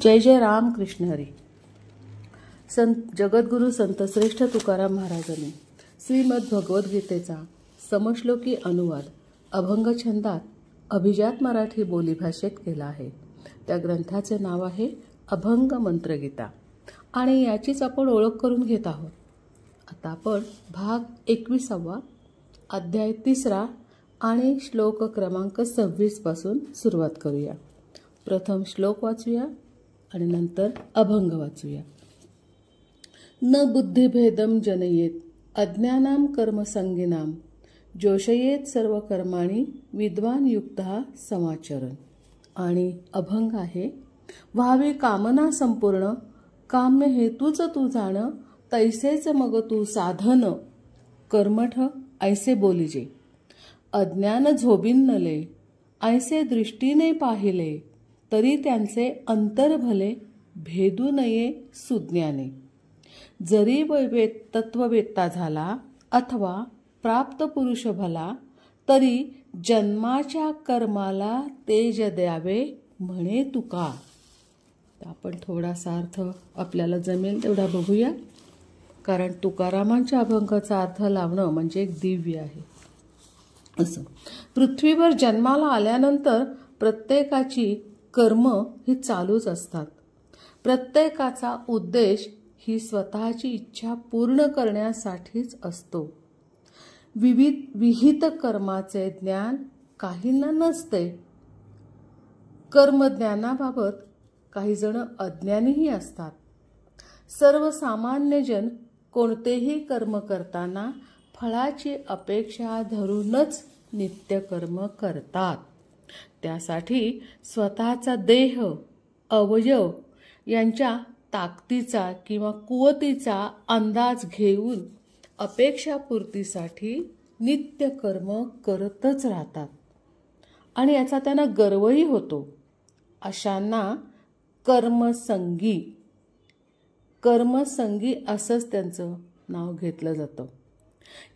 जय जय राम कृष्ण हरी. संत जगद्गुरु संतश्रेष्ठ तुकाराम महाराजांनी श्रीमद भगवद्गीतेचा समश्लोकी अनुवाद अभंग छंदात अभिजात मराठी बोलीभाषेत केला आहे. त्या ग्रंथाचे नाव आहे अभंग मंत्रगीता आणि याचीच आपण ओळख करून घेत आहोत. आता आपण भाग 21 अध्याय 3 आणि श्लोक क्रमांक 26 पासून सुरुवात करूया. प्रथम श्लोक वाचूया आणि नंतर अभंग वाचूया. न बुद्धिभेदम जनयेत अज्ञानाम कर्मसंगिनाम जोषयेत सर्व कर्माणि विद्वान युक्तः समाचरण. आणि अभंग आहे व्हावी कामना संपूर्ण काम्य हेतूच तू जाण तैसेच मग तू साधन कर्मठ ऐसे बोलिजे. अज्ञान झोबिन्नले ऐसे दृष्टीने पाहिले तरी त्यांचे अंतर भले भेदू नये सुज्ञाने. जरी तत्ववेत्ता झाला अथवा प्राप्त पुरुष भला तरी जन्माच्या कर्माला तेज द्यावे म्हणे तुका. आपण थोडासा अर्थ आपल्याला जमेल तेवढा बघूया, कारण तुकारामांच्या अभंगाचा अर्थ लावणं म्हणजे एक दिव्य आहे. असं पृथ्वीवर जन्माला आल्यानंतर प्रत्येकाची कर्म ही चालूच असतात. प्रत्येकाचा उद्देश ही स्वतःची इच्छा पूर्ण करण्यासाठीच असतो. विहित कर्माचे ज्ञान काहींना नसते. कर्मज्ञानाबाबत काही जण अज्ञानीही असतात. सर्वसामान्यजन कोणतेही कर्म करताना फळाची अपेक्षा धरूनच नित्यकर्म करतात. त्यासाठी स्वतःचा देह अवयव यांच्या ताकदीचा किंवा कुवतीचा अंदाज घेऊन अपेक्षापूर्तीसाठी नित्यकर्म करतच राहतात आणि याचा त्यांना गर्वही होतो. अशांना कर्मसंगी असंच त्यांचं नाव घेतलं जातं.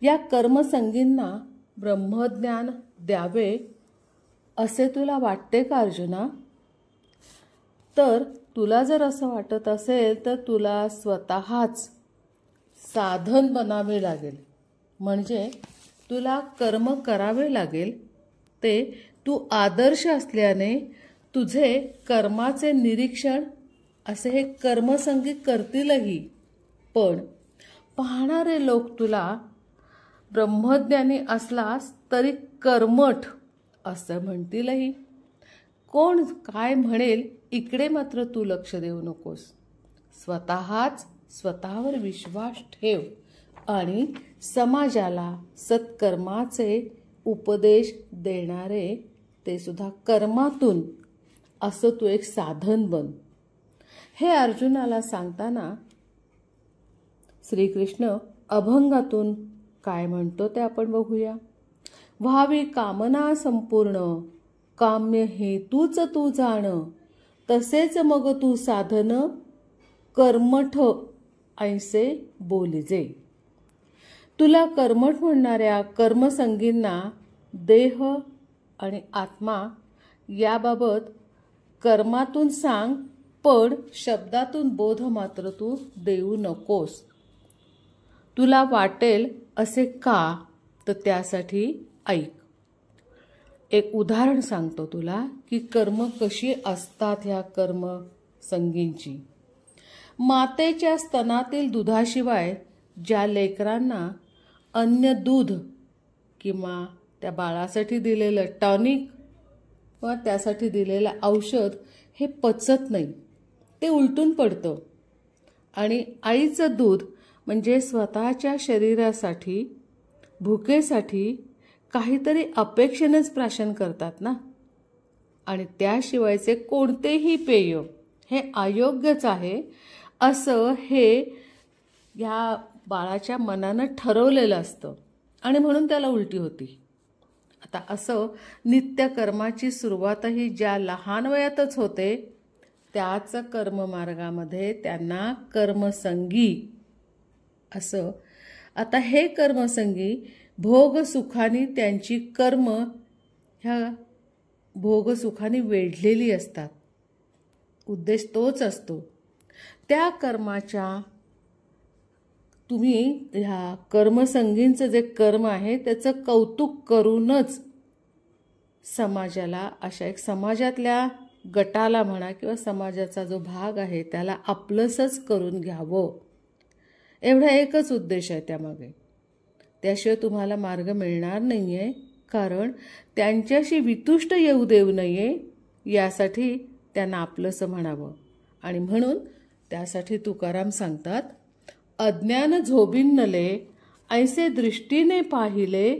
या कर्मसंगींना ब्रह्मज्ञान द्यावे असे तुला वाटते का अर्जुना? तर तुला जर असं वाटत असेल तर तुला स्वतःच साधन बनावे लागेल. म्हणजे तुला कर्म करावे लागेल. ते तू आदर्श असल्याने तुझे कर्माचे निरीक्षण असे हे कर्मसंगी करतीलही. पण पाहणारे लोक तुला ब्रह्मज्ञानी असलास तरी कर्मठ असं म्हणतीलही. कोण काय म्हणेल इकडे मात्र तू लक्ष देऊ नकोस. स्वतःवर विश्वास ठेव आणि समाजाला सत्कर्माचे उपदेश देणारे ते सुद्धा कर्मातून असं तू एक साधन बन. हे अर्जुनाला सांगताना श्रीकृष्ण अभंगातून काय म्हणतो ते आपण बघूया. व्हावी कामना संपूर्ण काम्य हेतूच तू जाण तसेच मग तू साधन कर्मठ ऐसे बोलिजे. तुला कर्मठ म्हणणाऱ्या कर्मसंगींना देह आणि आत्मा याबाबत कर्मातून सांग, पण शब्दातून बोध मात्र तू देऊ नकोस. तुला वाटेल असे का, तर त्यासाठी ऐक. एक उदाहरण सांगतो तुला की कर्म कशी असतात. ह्या कर्म संगींची मातेच्या स्तनातील दुधाशिवाय ज्या लेकरांना अन्य दूध किंवा त्या बाळासाठी दिलेलं टॉनिक किंवा त्यासाठी दिलेलं औषध हे पचत नाही, ते उलटून पडतं. आणि आईचं दूध म्हणजे स्वतःच्या शरीरासाठी भुकेसाठी काहीतरी अपेक्षेनेच प्राशन करतात ना. आणि त्याशिवायचे कोणतेही पेय हे अयोग्यच आहे असं हे या बाळाच्या मनानं ठरवलेलं असतं आणि म्हणून त्याला उलटी होती. आता असं नित्यकर्माची सुरुवातही ज्या लहान वयातच होते त्याच कर्ममार्गामध्ये त्यांना कर्मसंगी असं. आता हे कर्मसंगी भोगसुखाने त्यांची कर्म ह्या भोगसुखाने वेढलेली असतात. उद्देश तोच असतो. त्या कर्माच्या तुम्ही ह्या कर्मसंगींचं जे कर्म आहे त्याचं कौतुक करूनच समाजाला, अशा एक समाजातल्या गटाला म्हणा किंवा समाजाचा जो भाग आहे त्याला आपलंसंच करून घ्यावं, एवढा एकच उद्देश आहे त्यामागे. त्याशिवाय तुम्हाला मार्ग मिळणार नाही आहे. कारण त्यांच्याशी वितुष्ट येऊ देऊ नये यासाठी त्यांना आपलंसं म्हणावं. आणि म्हणून त्यासाठी तुकाराम सांगतात, अज्ञान झोबिन्नले ऐसे दृष्टीने पाहिले,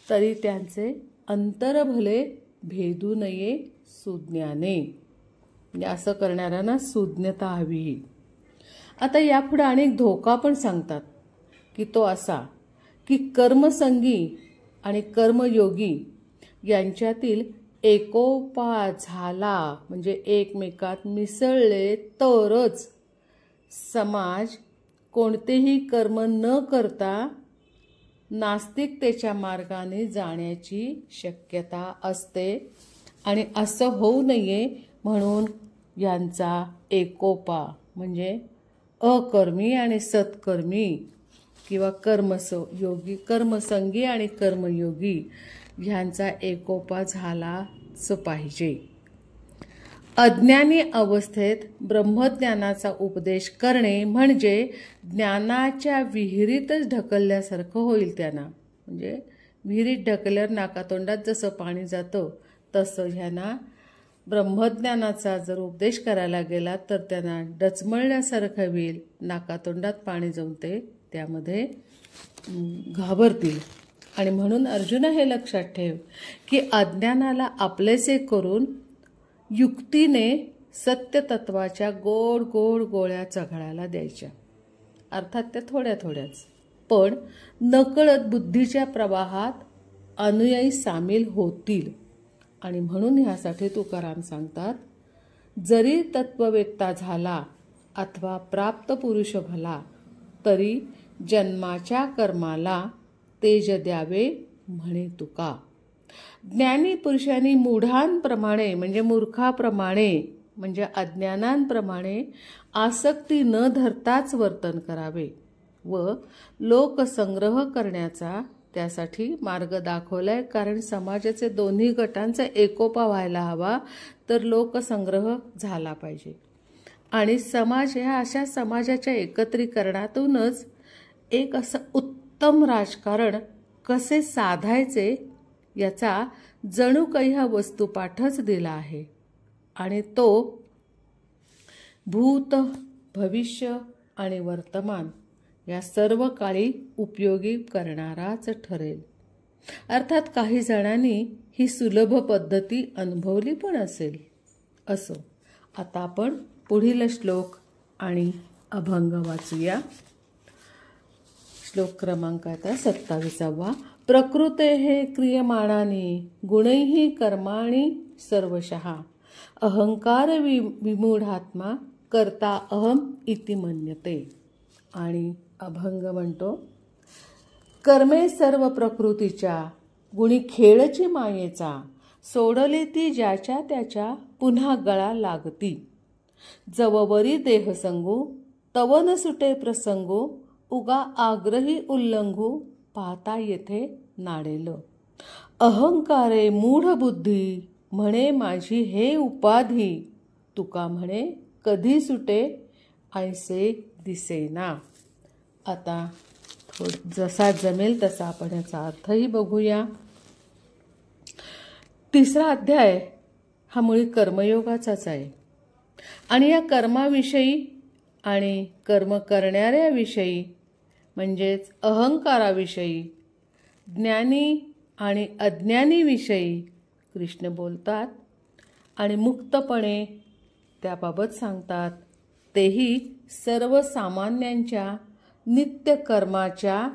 तरी त्यांचे अंतर भले भेदू नये सुज्ञाने. म्हणजे असं करणाऱ्यांना सुज्ञता हवी. आता यापुढे अनेक धोका पण सांगतात की तो असा की कर्मसंगी आणि कर्मयोगी यांच्यातील एकोपा झाला, म्हणजे एकमेकात मिसळले तरच समाज कोणतेही कर्म न करता नास्तिकतेच्या मार्गाने जाण्याची शक्यता असते. आणि असं होऊ नये म्हणून यांचा एकोपा म्हणजे अकर्मी आणि सत्कर्मी किंवा कर्मसंगी आणि कर्मयोगी ह्यांचा एकोपा झालाच पाहिजे. अज्ञानी अवस्थेत ब्रह्मज्ञानाचा उपदेश करणे म्हणजे ज्ञानाच्या विहिरीतच ढकलल्यासारखं होईल त्यांना. म्हणजे विहिरीत ढकलल्यावर नाकातोंडात जसं पाणी जातं तसं ह्यांना ब्रह्मज्ञानाचा जर उपदेश करायला गेला तर त्यांना डचमळण्यासारखं होईल. नाकातोंडात पाणी जाऊन ते त्यामध्ये घाबरतील. आणि म्हणून अर्जुन हे लक्षात ठेव की अज्ञानाला आपलेसे करून युक्तीने सत्यतत्वाच्या गोड गोड गोळ्या चघळायला द्यायच्या. अर्थात त्या थोड्या थोड्याच, पण नकळत बुद्धीच्या प्रवाहात अनुयायी सामील होतील. आणि म्हणून ह्यासाठी तुकाराम सांगतात, जरी तत्ववेत्ता झाला अथवा प्राप्त पुरुष भला, तरी जन्माच्या कर्माला तेज द्यावे म्हणे तुका. ज्ञानी पुरुषांनी मूढांप्रमाणे म्हणजे मूर्खाप्रमाणे म्हणजे अज्ञानांप्रमाणे आसक्ती न धरताच वर्तन करावे व लोकसंग्रह करण्याचा त्यासाठी मार्ग दाखवलाय. कारण समाजाचे दोन्ही गटांचा एकोपा व्हायला हवा, तर लोकसंग्रह झाला पाहिजे. आणि समाज ह्या अशा समाजाच्या एकत्रीकरणातूनच एक असं उत्तम राजकारण कसे साधायचे याचा जणू काही हा वस्तुपाठच दिला आहे. आणि तो भूत, भविष्य आणि वर्तमान या सर्व काळी उपयोगी करणाराच ठरेल. अर्थात काही जणांनी ही सुलभ पद्धती अनुभवली पण असेल. असो, आता आपण पुढील श्लोक आणि अभंग वाचूया. श्लोक क्रमांक आता 27. प्रकृतेः क्रियमाणानि गुणैः कर्माणि सर्वशः अहंकार विमूढात्मा कर्ता अहम इति मन्यते. आणि अभंग म्हणतो, कर्मे सर्व प्रकृतीच्या गुणी खेळची मायेचा सोडली ती ज्याच्या त्याच्या पुन्हा गळा लागती. जववरी देह संगू तव न सुटे प्रसंगू उगा आग्रही उल्लंघू पाहता येथे नाडेल. अहंकारे मूढ बुद्धी म्हणे माझी हे उपाधी तुका म्हणे कधी सुटे ऐसे दिसेना. आता जसा जमेल तसा आपण याचा अर्थही बघूया. 3रा अध्याय हा मुळी कर्मयोगाचाच आहे. आणि या कर्माविषयी आणि कर्म करणाऱ्याविषयी म्हणजेच अहंकाराविषयी, ज्ञानी आणि अज्ञानीविषयी कृष्ण बोलतात आणि मुक्तपणे त्याबाबत सांगतात. तेही सर्वसामान्यांच्या नित्यकर्माच्या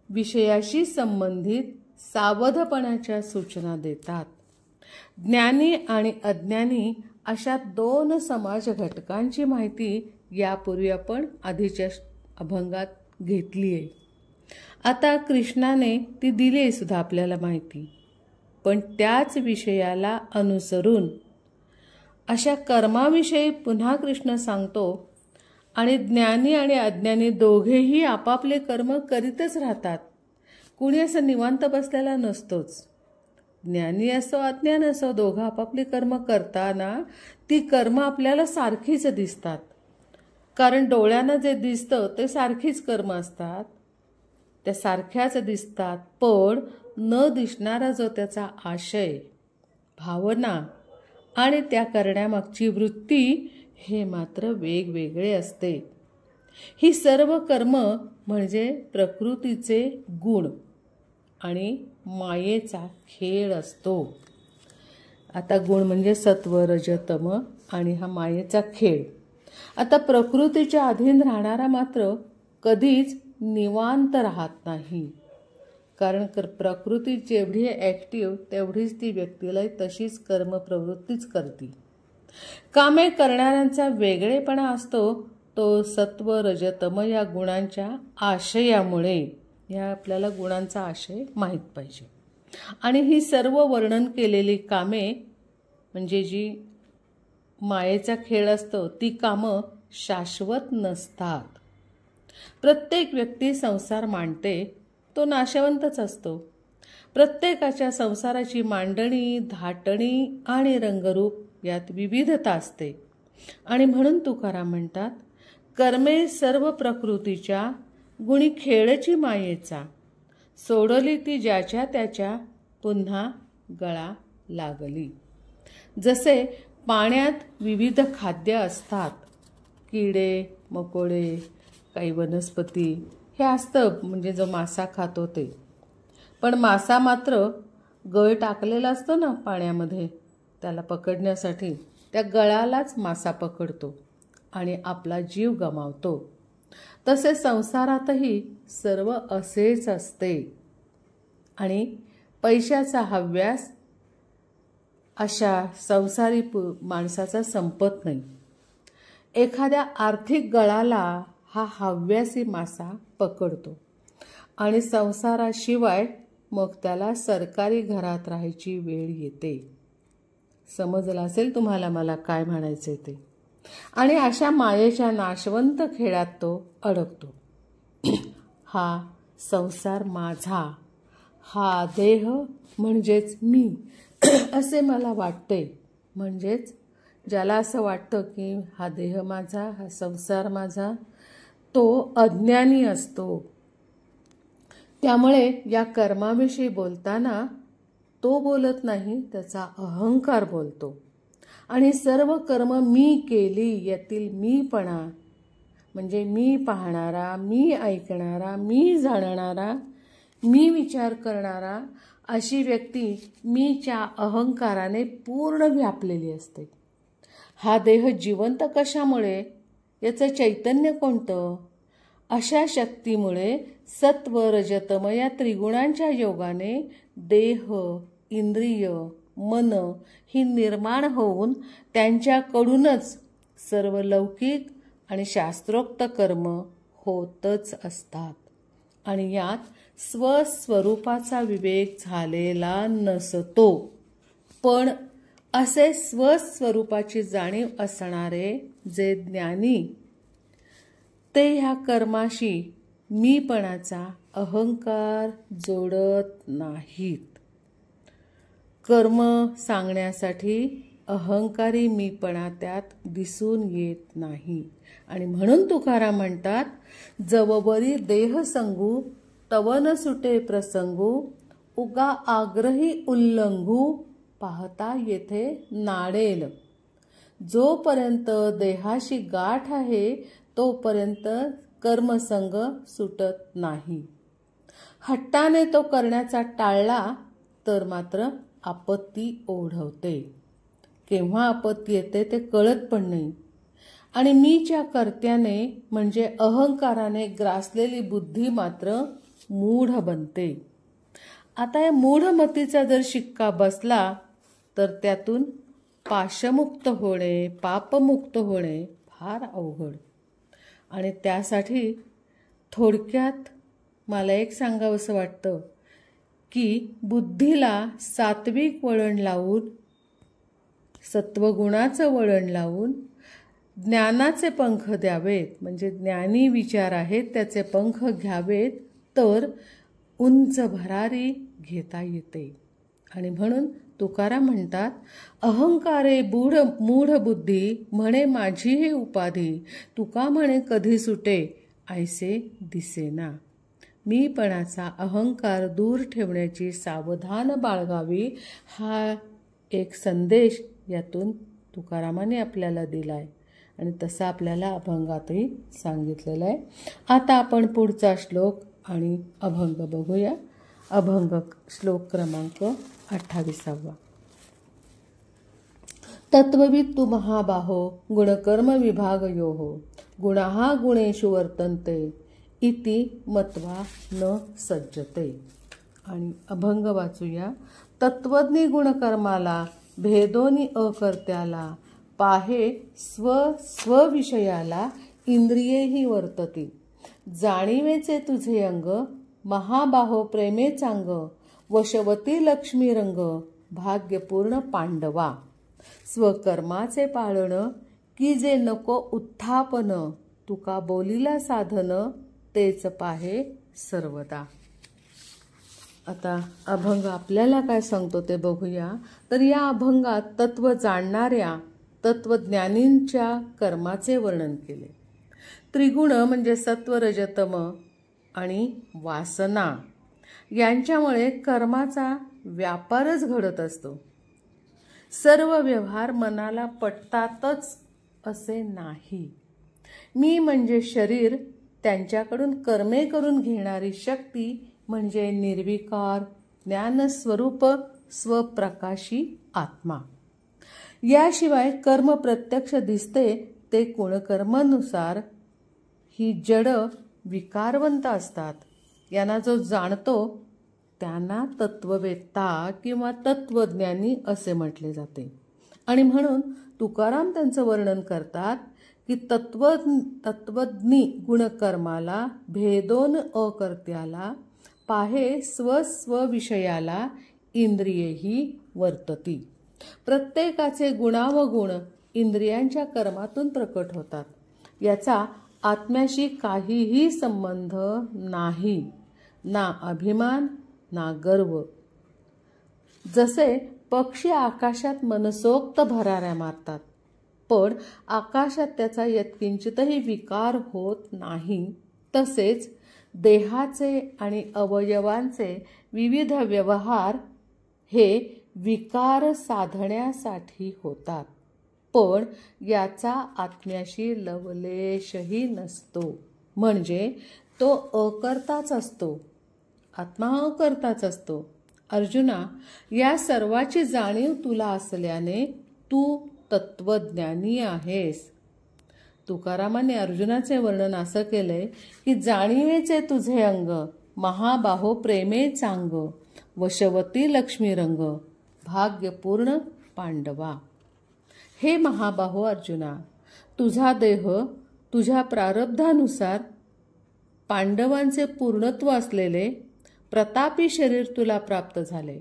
विषयाशी संबंधित सावधपणाच्या सूचना देतात. ज्ञानी आणि अज्ञानी अशा 2 समाज घटकांची माहिती यापूर्वी आपण आधीच्या अभंगात घेतली आहे. आता कृष्णाने ती दिली आहे सुद्धा आपल्याला माहिती, पण त्याच विषयाला अनुसरून अशा कर्माविषयी पुन्हा कृष्ण सांगतो आणि ज्ञानी आणि अज्ञानी दोघेही आपापले कर्म करीतच राहतात. कुणी असं निवांत बसलेला नसतोच. ज्ञानी असो अज्ञान असो, दोघं आपापली कर्म करताना ती कर्म आपल्याला सारखीच दिसतात. कारण डोळ्यानं जे दिसतं ते सारखीच कर्म असतात, त्या सारख्याच दिसतात. पण न दिसणारा जो त्याचा आशय, भावना आणि त्या करण्यामागची वृत्ती हे मात्र वेगवेगळे असते. ही सर्व कर्म म्हणजे प्रकृतीचे गुण आणि मायेचा खेळ असतो. आता गुण म्हणजे सत्व रज तम आणि हा मायेचा खेळ. आता प्रकृतीच्या अधीन राहणारा मात्र कधीच निवांत राहत नाही. कारण प्रकृती जेवढी ॲक्टिव्ह तेवढीच ती व्यक्तीला तशीच कर्मप्रवृत्तीच करते. कामे करणाऱ्यांचा वेगळेपणा असतो तो सत्व रजतम या गुणांच्या आशयामुळे. या आपल्याला गुणांचा आशय माहीत पाहिजे. आणि ही सर्व वर्णन केलेली कामे म्हणजे जी मायेचा खेळ असतो ती कामं शाश्वत नसतात. प्रत्येक व्यक्ती संसार मांडते तो नाशवंतच असतो. प्रत्येकाच्या संसाराची मांडणी, धाटणी आणि रंगरूप यात विविधता असते. आणि म्हणून तुकाराम म्हणतात, कर्मे सर्व प्रकृतीच्या गुणी खेळची मायेचा, सोडली ती ज्याच्या त्याच्या पुन्हा गळा लागली. जसे पाण्यात विविध खाद्य असतात, किडे मकोडे, काही वनस्पती हे असतं म्हणजे जो मासा खातो ते. पण मासा मात्र गळ टाकलेला असतो ना पाण्यामध्ये त्याला पकडण्यासाठी, त्या गळालाच मासा पकडतो आणि आपला जीव गमावतो. तसे संसारातही सर्व असेच असते. आणि पैशाचा हव्यास अशा संसारी माणसाचा संपत नाही. एखाद्या आर्थिक गळाला हा हव्यासी मासा पकडतो आणि संसाराशिवाय मग त्याला सरकारी घरात राहायची वेळ येते. समजलं असेल तुम्हाला मला काय म्हणायचे ते. आणि अशा मायेच्या नाशवंत खेळात तो अडकतो. हा संसार माझा, हा देह म्हणजेच मी असे मला वाटते. म्हणजेच ज्याला असं वाटतं की हा देह माझा, हा संसार माझा, तो अज्ञानी असतो. त्यामुळे या कर्माविषयी बोलताना तो बोलत नाही, त्याचा अहंकार बोलतो. आणि सर्व कर्म मी केली यातील मीपणा म्हणजे मी पाहणारा, मी ऐकणारा, मी जाणणारा, मी विचार करणारा अशी व्यक्ती मीच्या अहंकाराने पूर्ण व्यापलेली असते. हा देह जिवंत कशामुळे, याचं चैतन्य कोणतं? अशा शक्तीमुळे सत्व रजतम या त्रिगुणांच्या योगाने देह, इंद्रिय, मन ही निर्माण होऊन त्यांच्याकडूनच सर्व लौकिक आणि शास्त्रोक्त कर्म होतच असतात. आणि यात स्वस्वरूपाचा विवेक झालेला नसतो. पण असे स्वस्वरूपाची जाणीव असणारे जे ज्ञानी ते ह्या कर्माशी मीपणाचा अहंकार जोडत नाहीत. कर्म सांगण्यासाठी अहंकारी मीपणा त्यात दिसून येत नाही. आणि म्हणून तुकाराम म्हणतात, जवबरी देह संगू तव न सुटे प्रसंगू, उगा आग्रही उल्लंघू पाहता येथे नाडेल. जोपर्यंत देहाशी गाठ आहे तोपर्यंत कर्मसंग सुटत नाही. हट्टाने तो करण्याचा टाळला तर मात्र आपत्ती ओढवते. केव्हा आपत्ती येते ते कळत पण नाही. आणि मीच्या कर्त्याने म्हणजे अहंकाराने ग्रासलेली बुद्धी मात्र मूढ बनते. आता या मूढमतीचा जर शिक्का बसला तर त्यातून पाशमुक्त होणे, पापमुक्त होणे फार अवघड. आणि त्यासाठी थोडक्यात मला एक सांगावंसं वाटतं की बुद्धीला सात्विक वळण लावून सत्वगुणाचं वळण लावून ज्ञानाचे पंख द्यावेत, म्हणजे ज्ञानी विचार आहेत त्याचे पंख घ्यावेत, तर उंच भरारी घेता येते. आणि म्हणून तुकाराम म्हणतात, अहंकारे मूढ बुद्धी म्हणे माझी हे उपाधी, तुका म्हणे कधी सुटे ऐसे दिसेना. मीपणाचा अहंकार दूर ठेवण्याची सावधान बाळगावी, हा एक संदेश यातून तुकारामाने आपल्याला दिला आहे आणि तसा आपल्याला अभंगातही सांगितलेला आहे. आता आपण पुढचा श्लोक आणि अभंग बघूया. अभंग श्लोक क्रमांक 28. तत्त्ववित्तु महाबाहो गुणकर्म विभागयोः गुणाः गुणेषु वर्तन्ते इति मत्वा न सज्जते. आणि अभंग वाचूया. तत्वज्ञी गुणकर्माला भेदोनी अकर्त्याला पाहे स्वविषयाला इंद्रियेही वर्तती. जाणीवेचे तुझे अंग महाबाहो प्रेमे चांग वशवती लक्ष्मी रंग भाग्यपूर्ण पांडवा. स्वकर्माचे पाळण की जे नको उत्थापन तुका बोलीला साधन तेच पाहे सर्वदा. आता अभंग आपल्याला काय सांगतो ते बघूया. तर या अभंगात तत्व जाणणाऱ्या तत्वज्ञानींच्या कर्माचे वर्णन केले. त्रिगुण म्हणजे सत्व रजतम आणि वासना यांच्यामुळे कर्माचा व्यापारच घडत असतो. सर्व व्यवहार मनाला पटतातच असे नाही. मी म्हणजे शरीर, त्यांच्याकडून कर्मे करून घेणारी शक्ती म्हणजे निर्विकार ज्ञानस्वरूप स्वप्रकाशी आत्मा. याशिवाय कर्म प्रत्यक्ष दिसते ते गुणकर्मानुसार ही जड विकारवंत असतात. यांना जो जाणतो त्यांना तत्ववेत्ता किंवा तत्वज्ञानी असे म्हटले जाते. आणि म्हणून तुकाराम त्यांचं वर्णन करतात की तत्वज्ञी गुणकर्माला भेदोन अकर्त्याला पाहे स्वविषयाला इंद्रियेही वर्तती. प्रत्येकाचे गुणावगुण इंद्रियांच्या कर्मातून प्रकट होतात. याचा आत्म्याशी काहीही संबंध नाही, ना अभिमान ना गर्व. जसे पक्षी आकाशात मनसोक्त भराऱ्या मारतात, पण आकाशात त्याचा यत्किंचितही विकार होत नाही, तसेच देहाचे आणि अवयवांचे विविध व्यवहार हे विकार साधण्यासाठी होतात, पण याचा आत्म्याशी लवलेशही नसतो. म्हणजे तो अकर्ताच असतो, आत्मा अकर्ताच असतो. अर्जुना, या सर्वाची जाणीव तुला असल्याने तू तत्वज्ञानी आहेस. तुकारामाने अर्जुनाचे वर्णन असं केलंय की जाणीवेचे तुझे अंग महाबाहो प्रेमे चांग वशवती लक्ष्मी रंग भाग्यपूर्ण पांडवा. हे महाबाहो अर्जुना, तुझा देह तुझ्या प्रारब्धानुसार पांडवांचे पूर्णत्व असलेले प्रतापी शरीर तुला प्राप्त झाले.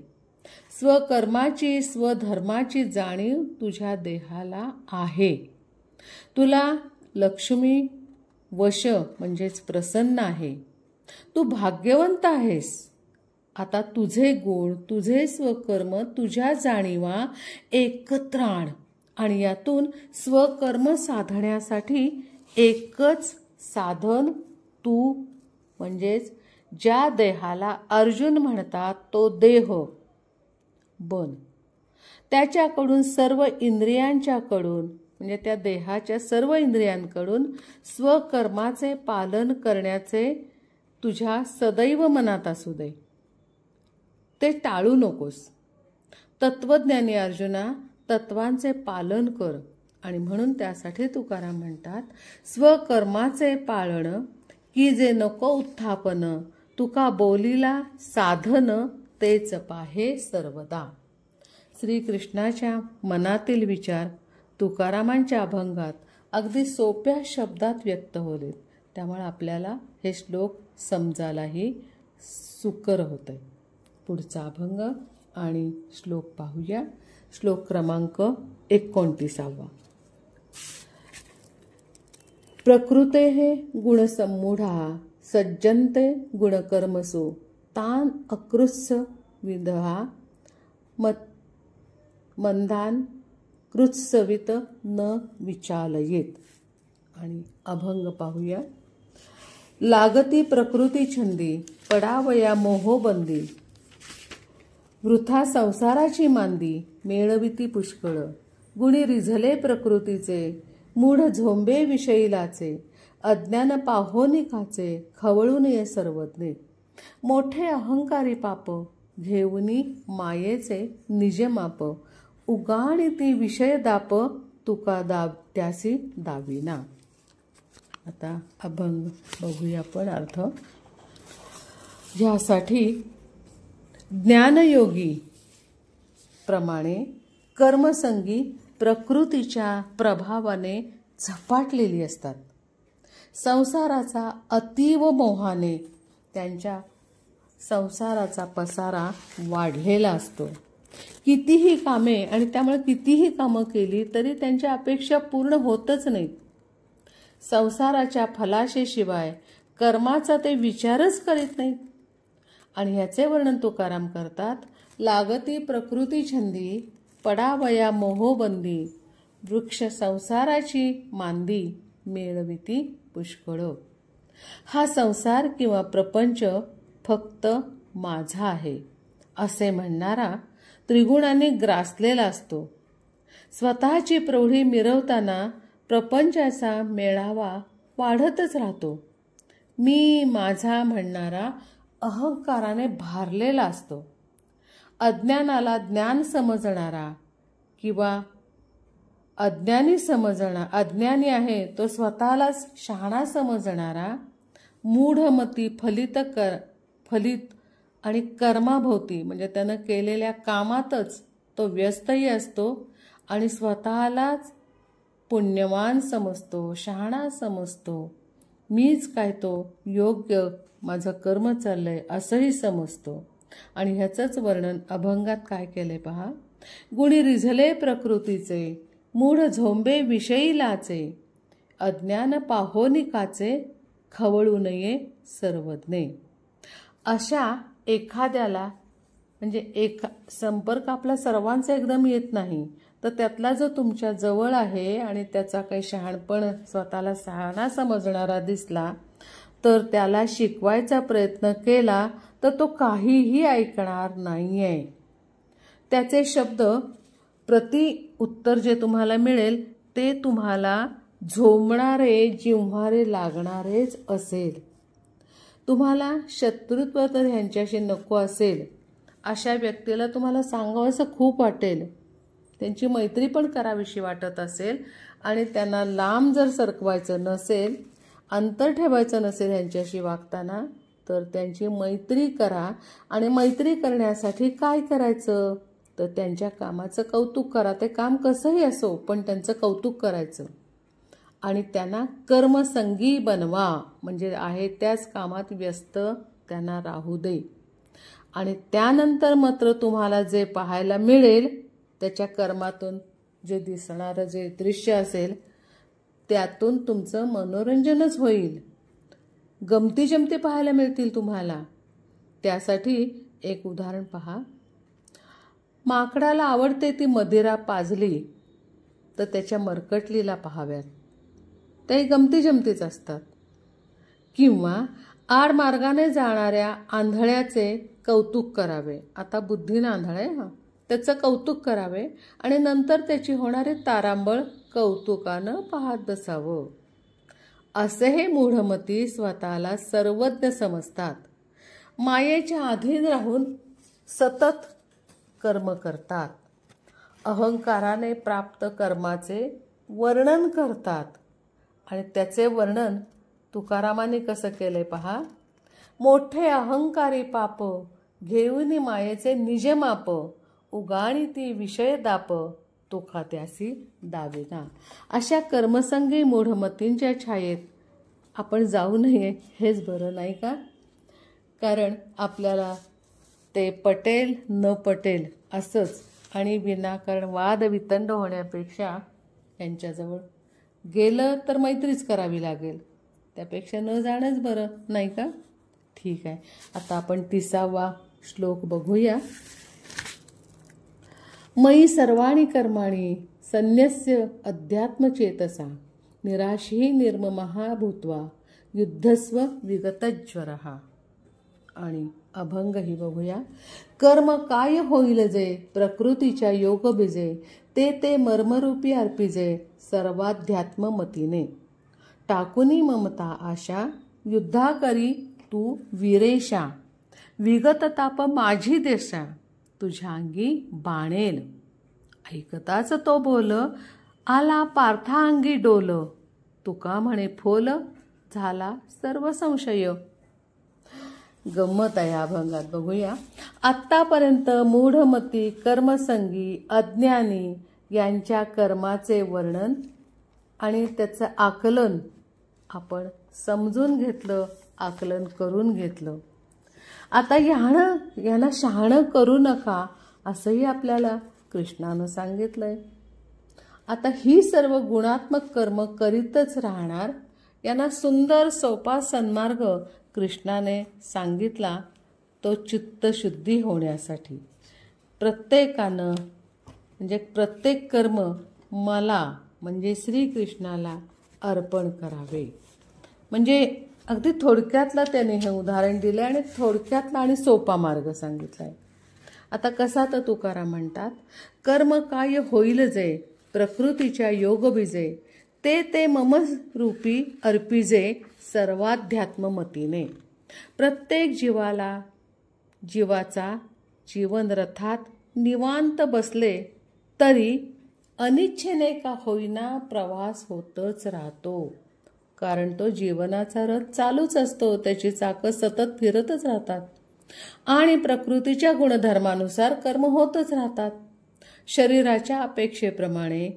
स्वकर्माची स्वधर्माची जाणीव तुझ्या देहाला आहे. तुला लक्ष्मी वश म्हणजेच प्रसन्न आहे. तू भाग्यवंत आहेस. आता तुझे गुण तुझे स्वकर्म तुझ्या जाणीवा एकत्र आण आणि यातून स्वकर्म साधण्यासाठी एकच साधन तू म्हणजेच ज्या देहाला अर्जुन म्हणतात तो देह बन. त्याच्याकडून सर्व इंद्रियांच्याकडून म्हणजे त्या देहाच्या सर्व इंद्रियांकडून स्वकर्माचे पालन करण्याचे तुझ्या सदैव मनात असू दे. ते टाळू नकोस. तत्वज्ञानी अर्जुना, तत्वांचे पालन कर. आणि म्हणून त्यासाठी तुकाराम म्हणतात, स्वकर्माचे पाळण की जे नको उत्थापन तुका बोलीला साधन तेच पाहे सर्वदा. श्रीकृष्णाच्या मनातील विचार तुकारामांच्या अभंगात अगदी सोप्या शब्दात व्यक्त होलेत. त्यामुळे आपल्याला हे श्लोक समजायलाही सुकर होते. पुढचा अभंग आणि श्लोक पाहूया. श्लोक क्रमांक 29. प्रकृतेः गुणसम्मूढाः सज्जन्ते गुणकर्मसु तान् अकृत्स विदहा मंदान कृत्सवित न विचालयेत. आणि अभंग पाहूया. लागती प्रकृती छंदी पडावया मोहोबंदी वृथा संसाराची मांदी मेळविती पुष्कळ गुणी रिझले प्रकृतीचे मूढ झोंबे विषयीलाचे अज्ञान पाहोनिकाचे खवळून ये सर्वज्ञे मोठे अहंकारी पाप घेऊनी मायेचे निजमाप उगाणी ती विषय दाप तुका त्यासी दाविना. आता अभंग बघूया आपण अर्थ. ज्यासाठी ज्ञानयोगी प्रमाणे कर्मसंगी प्रकृतीच्या प्रभावाने झपाटलेली असतात. संसाराचा अतीव मोहाने त्यांच्या संसाराचा पसारा वाढलेला असतो. कितीही कामे आणि त्यामुळे कितीही कामं केली तरी त्यांच्या अपेक्षा पूर्ण होतच नाहीत. संसाराच्या फलाशेशिवाय कर्माचा ते विचारच करीत नाहीत. आणि ह्याचे वर्णन तुकाराम करतात. लागती प्रकृती छंदी पडावया मोहोबंदी वृक्ष संसाराची मांदी मेळविती पुष्कळ. हा संसार किंवा प्रपंच फक्त माझा आहे असे म्हणणारा त्रिगुणांनी ग्रासलेला असतो. स्वतःची प्रौढी मिरवताना प्रपंचाचा मेळावा वाढतच राहतो. मी माझा म्हणणारा अहंकाराने भारलेला असतो. अज्ञानाला ज्ञान समजणारा किंवा अज्ञानी आहे तो स्वतःलाच शहाणा समजणारा मूढमती फलित आणि कर्माभोवती म्हणजे त्यानं केलेल्या कामातच तो व्यस्तही असतो आणि स्वतःलाच पुण्यवान समजतो, शहाणा समजतो. मीच काय तो योग्य माझं कर्म चाललंय असंही समजतो. आणि ह्याचंच वर्णन अभंगात काय केलंय पहा. गुणी रिझले प्रकृतीचे मूढ झोंबे विषयीलाचे अज्ञान पाहोनिकाचे खवळू नये सर्वज्ञे. अशा एखाद्याला म्हणजे संपर्क आपला सर्वांचा एकदम येत नाही तर त्यातला जो तुमच्या जवळ आहे आणि त्याचा काही शहाणपण स्वतःला शहाणा समजणारा दिसला तर त्याला शिकवायचा प्रयत्न केला तर तो काहीही ऐकणार नाहीये. त्याचे शब्द प्रति उत्तर जे तुम्हाला मिळेल ते तुम्हाला झोंबणारे जिव्हारे लागणारेच असेल. तुम्हाला शत्रुत्व तर ह्यांच्याशी नको असेल. अशा व्यक्तीला तुम्हाला सांगावंसं खूप वाटेल. त्यांची मैत्री पण करावीशी वाटत असेल आणि त्यांना लांब जर सरकवायचं नसेल, अंतर ठेवायचं नसेल ह्यांच्याशी वागताना तर त्यांची मैत्री करा. आणि मैत्री करण्यासाठी काय करायचं तर त्यांच्या कामाचं कौतुक करा. ते काम कसंही असो पण त्यांचं कौतुक करायचं आणि त्यांना कर्मसंगी बनवा. म्हणजे आहे त्याच कामात व्यस्त त्यांना राहू दे. आणि त्यानंतर मात्र तुम्हाला जे पाहायला मिळेल त्याच्या कर्मातून जे दिसणारं जे दृश्य असेल त्यातून तुमचं मनोरंजनच होईल. गमती जमती पाहायला मिळतील तुम्हाला. त्यासाठी एक उदाहरण पहा. माकडाला आवडते ती मदिरा पाजली तर त्याच्या मरकटलीला पाहाव्यात. ते गमती जमतीच असतात. किंवा आडमार्गाने जाणाऱ्या आंधळ्याचे कौतुक करावे. आता बुद्धीनं आंधळ आहे त्याचं कौतुक करावे आणि नंतर त्याची होणारी तारांबळ कौतुकानं पाहत बसावं. असे हे मूढमती स्वतःला सर्वज्ञ समजतात. मायेच्या अधीन राहून सतत कर्म करतात. अहंकाराने प्राप्त कर्माचे वर्णन करतात. आणि त्याचे वर्णन तुकारामाने कसं केलंय पहा. मोठे अहंकारी पाप घेऊन मायेचे निजमाप उगाणी ती विषय दाप तुका त्यासी दाविना. अशा कर्मसंगी मूढमतींच्या छायेत आपण जाऊ नये हेच बरं नाही का. कारण आपल्याला ते पटेल न पटेल असंच आणि विनाकारण वाद वितंड होण्यापेक्षा यांच्याजवळ गेलं तर मैत्रीच करावी लागेल, त्यापेक्षा न जाणंच बरं, नाही का? ठीक आहे, आता आपण 30वा श्लोक बघूया. मयि सर्वाणि कर्माणि संन्यस्य अध्यात्मचेतसा निराशी निर्ममः भूत्वा युद्धस्व विगतज्वरः. आणि अभंग ही बघूया. कर्म काय होईल जे प्रकृतीच्या योग बीजे ते ते मर्मरूपी अर्पिजे सर्वाध्यात्म मतीने. टाकुनी ममता आशा युद्धा करी तू वीरेशा विगत ताप माझी देशा तुझ्या अंगी बाणेल. ऐकताच तो बोल आला पार्था अंगी डोल तुका म्हणे फोल झाला सर्व संशय. गंमत आहे या अभंगात, बघूया. आत्तापर्यंत मूढमती कर्मसंगी अज्ञानी यांच्या कर्माचे वर्णन आणि त्याचं आकलन आपण समजून घेतलं, आकलन करून घेतलं. आता यांना शहाणं करू नका असंही आपल्याला कृष्णानं सांगितलंय. आता ही सर्व गुणात्मक कर्म करीतच राहणार, यांना सुंदर सोपा सन्मार्ग कृष्णाने सांगितला, तो चित्तशुद्धी होण्यासाठी. प्रत्येकानं म्हणजे प्रत्येक कर्म मला म्हणजे श्रीकृष्णाला अर्पण करावे. म्हणजे अगदी थोडक्यातला त्याने हे उदाहरण दिलं आणि थोडक्यातला आणि सोपा मार्ग सांगितला आहे. आता कसा तर तुकाराम म्हणतात, कर्म काय होईल जे प्रकृतीच्या योग बीजे ते ते मम रूपी अर्पिजे सर्वाध्यात्म मतीने. प्रत्येक जीवाचा जीवन रथात निवांत बसले तरी अनिच्छेने का होईना प्रवास होतच राहतो. कारण तो जीवनाचा रथ चालूच असतो, त्याची चाकं सतत फिरतच राहतात आणि प्रकृतीच्या गुणधर्मानुसार कर्म होतच राहतात. शरीराच्या अपेक्षेप्रमाणे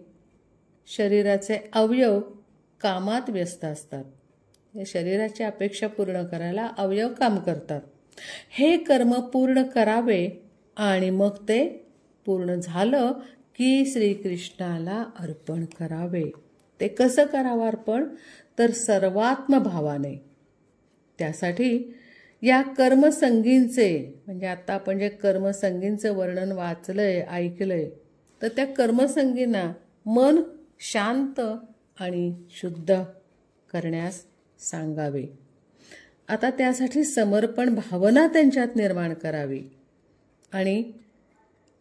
शरीराचे अवयव कामात व्यस्त असतात. शरीराची अपेक्षा पूर्ण करायला अवयव काम करतात. हे कर्म पूर्ण करावे आणि मग ते पूर्ण झालं की श्रीकृष्णाला अर्पण करावे. ते कसं करावं अर्पण? तर सर्वात्म भावाने. त्यासाठी या कर्मसंगींचे म्हणजे आता आपण जे कर्मसंगींचं वर्णन वाचलंय, ऐकलंय, तर त्या कर्मसंगींना मन शांत आणि शुद्ध करण्यास सांगावे. आता त्यासाठी समर्पण भावना त्यांच्यात निर्माण करावी आणि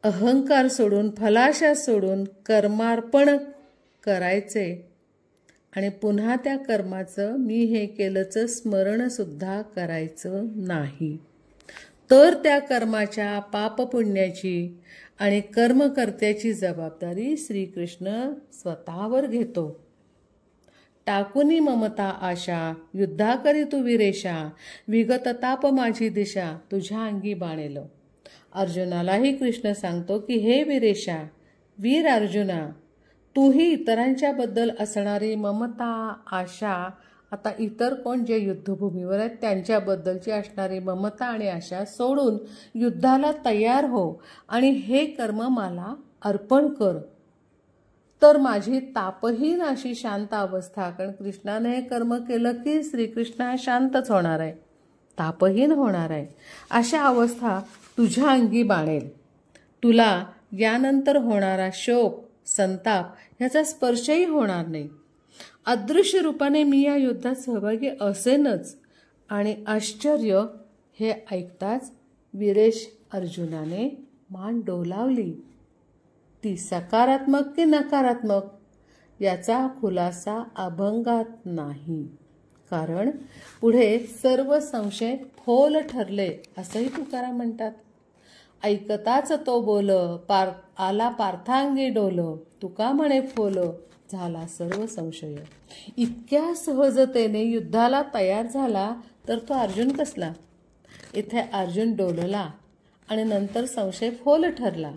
अहंकार सोडून, फलाशा सोडून कर्मार्पण करायचे आणि पुन्हा त्या कर्माचं मी हे केलंचं स्मरणसुद्धा करायचं नाही. तर त्या कर्माच्या पापपुण्याची आणि कर्मकर्त्याची जबाबदारी श्रीकृष्ण स्वतःवर घेतो. टाकुनी ममता आशा युद्धा करी तू वीरेशा विगत ताप माझी दिशा तुझ्या अंगी बाणेल. अर्जुनालाही कृष्ण सांगतो की हे वीरेशा, वीर अर्जुना, तूही इतरांच्या बद्दल असणारी ममता आशा, आता इतर कोण जे युद्धभूमीवर आहेत त्यांच्याबद्दलची असणारी ममता आणि आशा सोडून युद्धाला तयार हो आणि हे कर्म मला अर्पण कर. तर माझी तापहीन अशी शांत अवस्था, कारण कृष्णाने हे कर्म केलं की श्रीकृष्ण हा शांतच होणार आहे, तापहीन होणार आहे, अशा अवस्था तुझ्या अंगी बाणेल. तुला यानंतर होणारा शोक संताप ह्याचा स्पर्शही होणार नाही. अदृश्य रूपाने मी या युद्धात सहभागी असेनच. आणि आश्चर्य हे ऐकताच वीरेश अर्जुनाने मान डोलावली. ती सकारात्मक की नकारात्मक याचा खुलासा अभंगात नाही, कारण पुढे सर्व संशय फोल ठरले असंही तुकाराम म्हणतात. ऐकताच तो बोल आला पार्थांगी डोल तुका म्हणे फोल झाला सर्व संशय. इतक्या सहजतेने युद्धाला तयार झाला तर तो अर्जुन कसला? इथे अर्जुन डोलला आणि नंतर संशय फोल ठरला.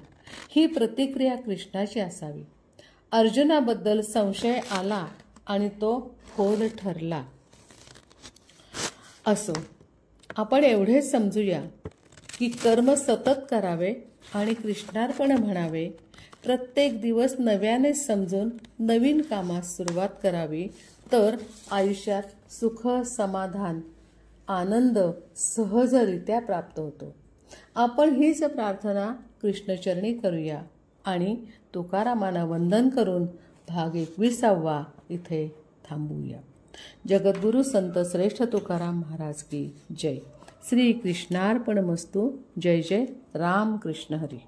ही प्रतिक्रिया कृष्णाची असावी. अर्जुनाबद्दल संशय आला आणि तो फोल ठरला. असो, आपण एवढेच समजूया की कर्म सतत करावे आणि कृष्णार्पण म्हणावे. प्रत्येक दिवस नव्याने समजून नवीन कामास सुरुवात करावी, तर आयुष्यात सुख, समाधान, आनंद सहजरित्या प्राप्त होतो. आपण हीच प्रार्थना कृष्णचरणी करूया आणि तुकारामांना वंदन करून भाग 21 इथे थांबूया. जगद्गुरु संत श्रेष्ठ तुकाराम महाराज की जय. श्री कृष्णार्पणमस्तु. जय जय राम कृष्ण हरी.